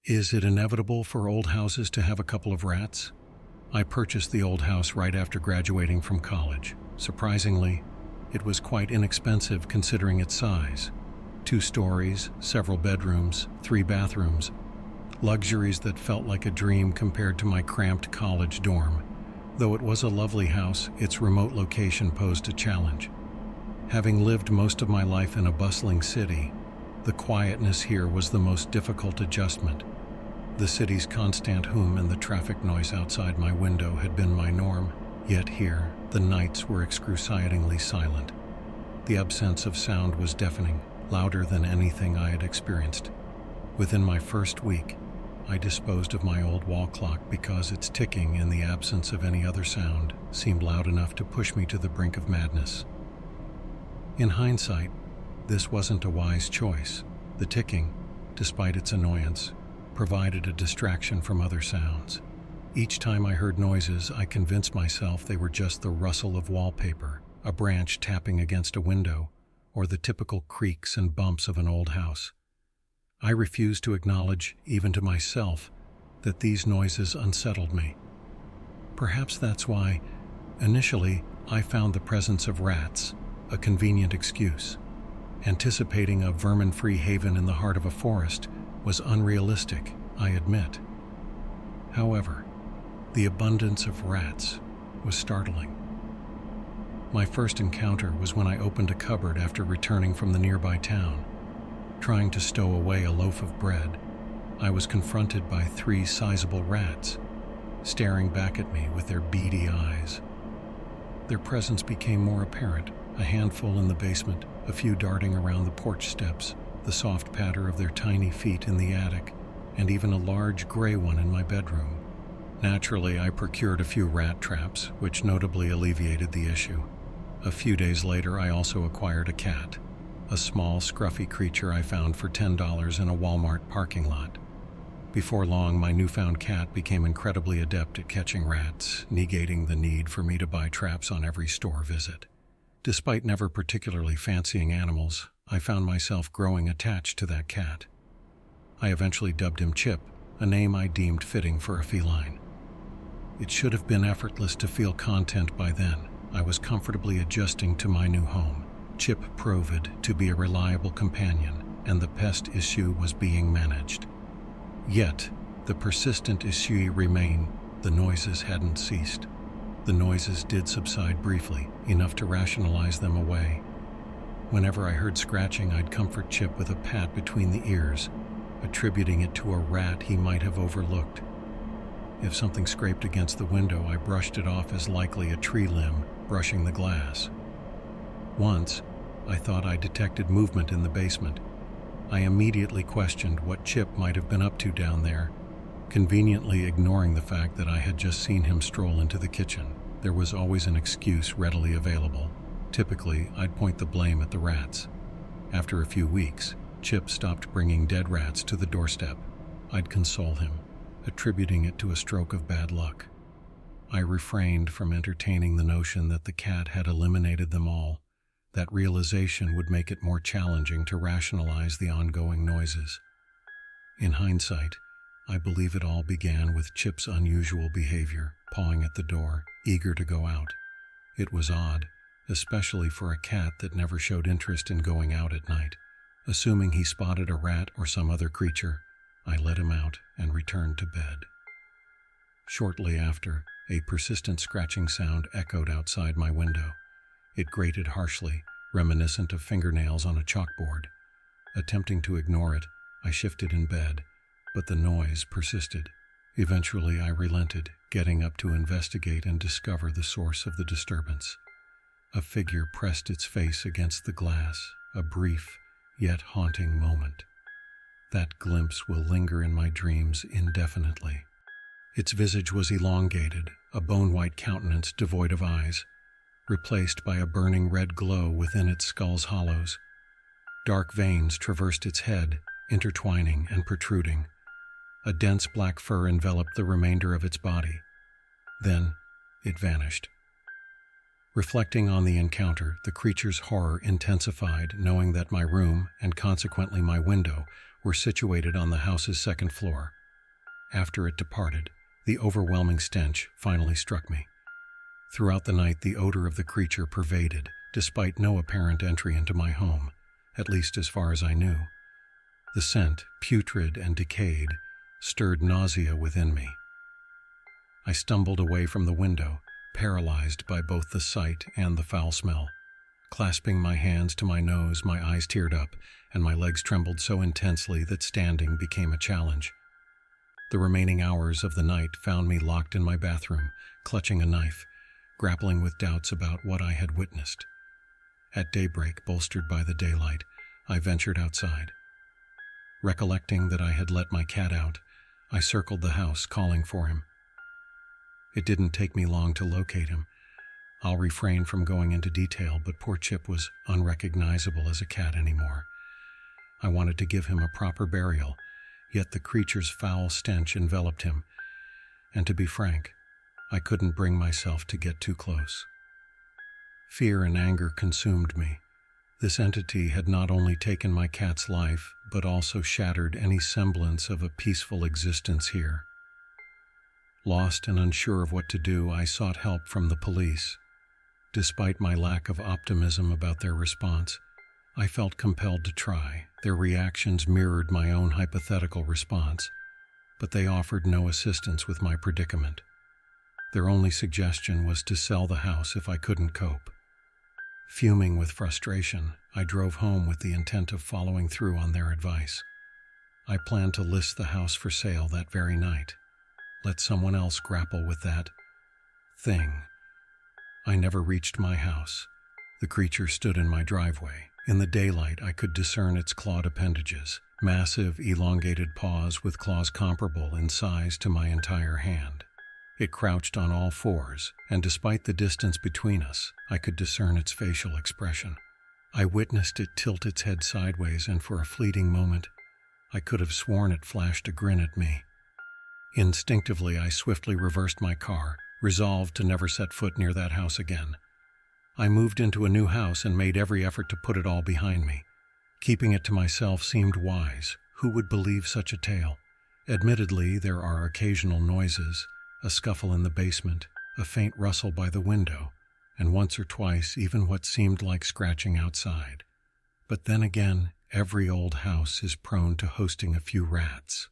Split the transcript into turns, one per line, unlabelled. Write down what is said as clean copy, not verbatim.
Is it inevitable for old houses to have a couple of rats? I purchased the old house right after graduating from college. Surprisingly, it was quite inexpensive considering its size. 2 stories, several bedrooms, 3 bathrooms. Luxuries that felt like a dream compared to my cramped college dorm. Though it was a lovely house, its remote location posed a challenge. Having lived most of my life in a bustling city, the quietness here was the most difficult adjustment. The city's constant hum and the traffic noise outside my window had been my norm, yet here, the nights were excruciatingly silent. The absence of sound was deafening, louder than anything I had experienced. Within my first week, I disposed of my old wall clock because its ticking in the absence of any other sound seemed loud enough to push me to the brink of madness. In hindsight, this wasn't a wise choice. The ticking, despite its annoyance, provided a distraction from other sounds. Each time I heard noises, I convinced myself they were just the rustle of wallpaper, a branch tapping against a window, or the typical creaks and bumps of an old house. I refused to acknowledge, even to myself, that these noises unsettled me. Perhaps that's why, initially, I found the presence of rats a convenient excuse. Anticipating a vermin-free haven in the heart of a forest was unrealistic, I admit. However, the abundance of rats was startling. My first encounter was when I opened a cupboard after returning from the nearby town. Trying to stow away a loaf of bread, I was confronted by 3 sizable rats, staring back at me with their beady eyes. Their presence became more apparent, a handful in the basement, a few darting around the porch steps, the soft patter of their tiny feet in the attic, and even a large gray one in my bedroom. Naturally, I procured a few rat traps, which notably alleviated the issue. A few days later, I also acquired a cat, a small, scruffy creature I found for $10 in a Walmart parking lot. Before long, my newfound cat became incredibly adept at catching rats, negating the need for me to buy traps on every store visit. Despite never particularly fancying animals, I found myself growing attached to that cat. I eventually dubbed him Chip, a name I deemed fitting for a feline. It should have been effortless to feel content by then. I was comfortably adjusting to my new home. Chip proved to be a reliable companion, and the pest issue was being managed. Yet, the persistent issue remained. The noises hadn't ceased. The noises did subside briefly, enough to rationalize them away. Whenever I heard scratching, I'd comfort Chip with a pat between the ears, attributing it to a rat he might have overlooked. If something scraped against the window, I brushed it off as likely a tree limb brushing the glass. Once, I thought I detected movement in the basement. I immediately questioned what Chip might have been up to down there, conveniently ignoring the fact that I had just seen him stroll into the kitchen. There was always an excuse readily available. Typically, I'd point the blame at the rats. After a few weeks, Chip stopped bringing dead rats to the doorstep. I'd console him, attributing it to a stroke of bad luck. I refrained from entertaining the notion that the cat had eliminated them all. That realization would make it more challenging to rationalize the ongoing noises. In hindsight, I believe it all began with Chip's unusual behavior, pawing at the door, eager to go out. It was odd, especially for a cat that never showed interest in going out at night. Assuming he spotted a rat or some other creature, I let him out and returned to bed. Shortly after, a persistent scratching sound echoed outside my window. It grated harshly, reminiscent of fingernails on a chalkboard. Attempting to ignore it, I shifted in bed, but the noise persisted. Eventually, I relented, getting up to investigate and discover the source of the disturbance. A figure pressed its face against the glass, a brief, yet haunting moment. That glimpse will linger in my dreams indefinitely. Its visage was elongated, a bone-white countenance devoid of eyes, replaced by a burning red glow within its skull's hollows. Dark veins traversed its head, intertwining and protruding. A dense black fur enveloped the remainder of its body. Then, it vanished. Reflecting on the encounter, the creature's horror intensified, knowing that my room, and consequently my window, were situated on the house's second floor. After it departed, the overwhelming stench finally struck me. Throughout the night, the odor of the creature pervaded, despite no apparent entry into my home, at least as far as I knew. The scent, putrid and decayed, stirred nausea within me. I stumbled away from the window, paralyzed by both the sight and the foul smell. Clasping my hands to my nose, my eyes teared up, and my legs trembled so intensely that standing became a challenge. The remaining hours of the night found me locked in my bathroom, clutching a knife, grappling with doubts about what I had witnessed. At daybreak, bolstered by the daylight, I ventured outside. Recollecting that I had let my cat out, I circled the house, calling for him. It didn't take me long to locate him. I'll refrain from going into detail, but poor Chip was unrecognizable as a cat anymore. I wanted to give him a proper burial, yet the creature's foul stench enveloped him, and to be frank, I couldn't bring myself to get too close. Fear and anger consumed me. This entity had not only taken my cat's life, but also shattered any semblance of a peaceful existence here. Lost and unsure of what to do, I sought help from the police. Despite my lack of optimism about their response, I felt compelled to try. Their reactions mirrored my own hypothetical response, but they offered no assistance with my predicament. Their only suggestion was to sell the house if I couldn't cope. Fuming with frustration, I drove home with the intent of following through on their advice. I planned to list the house for sale that very night. Let someone else grapple with that thing. I never reached my house. The creature stood in my driveway. In the daylight, I could discern its clawed appendages, massive, elongated paws with claws comparable in size to my entire hand. It crouched on all fours, and despite the distance between us, I could discern its facial expression. I witnessed it tilt its head sideways, and for a fleeting moment, I could have sworn it flashed a grin at me. Instinctively, I swiftly reversed my car, resolved to never set foot near that house again. I moved into a new house and made every effort to put it all behind me. Keeping it to myself seemed wise. Who would believe such a tale? Admittedly, there are occasional noises, a scuffle in the basement, a faint rustle by the window, and once or twice even what seemed like scratching outside. But then again, every old house is prone to hosting a few rats.